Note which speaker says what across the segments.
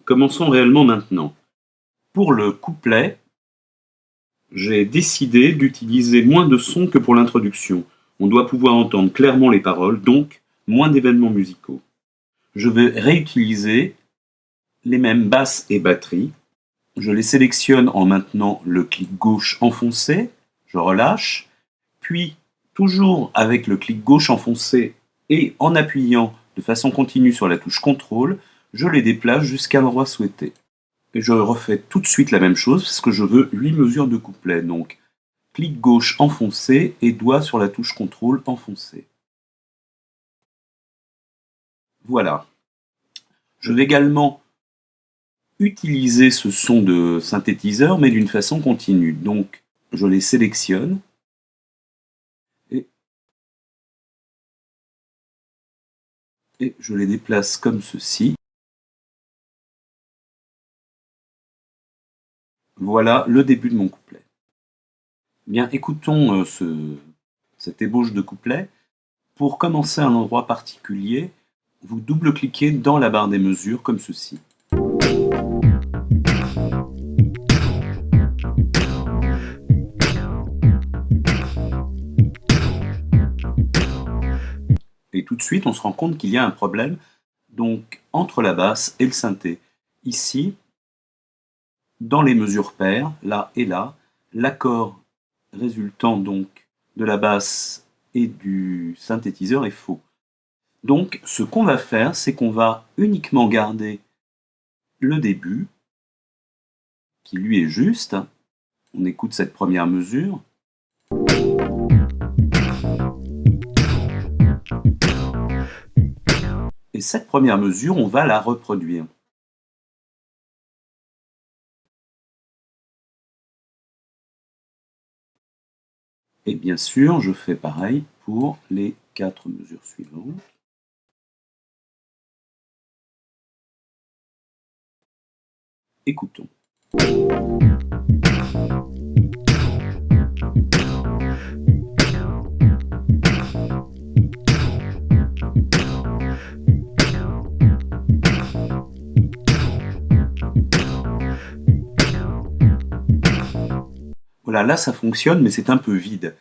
Speaker 1: Commençons réellement maintenant. Pour le couplet, j'ai décidé d'utiliser moins de sons que pour l'introduction. On doit pouvoir entendre clairement les paroles, donc moins d'événements musicaux. Je vais réutiliser les mêmes basses et batteries. Je les sélectionne en maintenant le clic gauche enfoncé, je relâche, puis toujours avec le clic gauche enfoncé et en appuyant de façon continue sur la touche CTRL, je les déplace jusqu'à l'endroit souhaité. Et je refais tout de suite la même chose parce que je veux 8 mesures de couplet. Donc, clic gauche enfoncé et doigt sur la touche CTRL enfoncé. Voilà. Je vais également utiliser ce son de synthétiseur, mais d'une façon continue. Donc, je les sélectionne et je les déplace comme ceci. Voilà le début de mon couplet. Bien, écoutons cette ébauche de couplet. Pour commencer à un endroit particulier, vous double-cliquez dans la barre des mesures comme ceci. Et tout de suite, on se rend compte qu'il y a un problème donc, entre la basse et le synthé. Ici, dans les mesures paires, là et là, l'accord résultant donc de la basse et du synthétiseur est faux. Donc, ce qu'on va faire, c'est qu'on va uniquement garder le début, qui lui est juste. On écoute cette première mesure. Et cette première mesure, on va la reproduire. Et bien sûr, je fais pareil pour les 4 mesures suivantes. Écoutons. Voilà, là ça fonctionne, mais c'est un peu vide.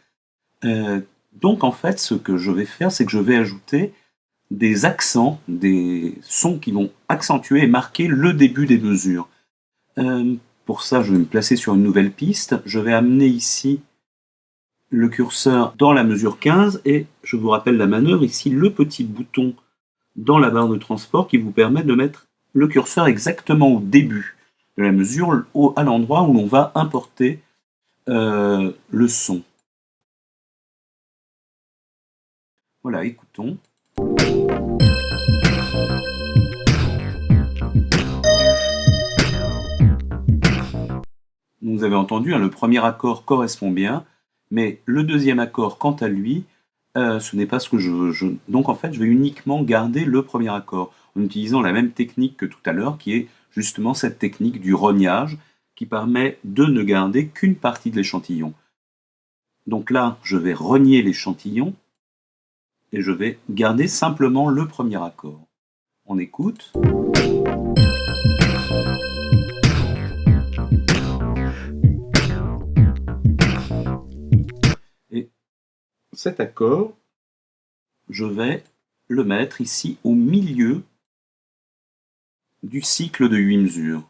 Speaker 1: Donc en fait, ce que je vais faire, c'est que je vais ajouter des accents, des sons qui vont accentuer et marquer le début des mesures. Pour ça, je vais me placer sur une nouvelle piste. Je vais amener ici le curseur dans la mesure 15 et je vous rappelle la manœuvre ici, le petit bouton dans la barre de transport qui vous permet de mettre le curseur exactement au début de la mesure, à l'endroit où l'on va importer le son. Voilà, écoutons. Vous avez entendu, hein, le premier accord correspond bien, mais le deuxième accord, quant à lui, ce n'est pas ce que je veux. Donc en fait, je vais uniquement garder le premier accord, en utilisant la même technique que tout à l'heure, qui est justement cette technique du rognage, qui permet de ne garder qu'une partie de l'échantillon. Donc là, je vais rogner l'échantillon, et je vais garder simplement le premier accord. On écoute. Et cet accord, je vais le mettre ici au milieu du cycle de 8 mesures.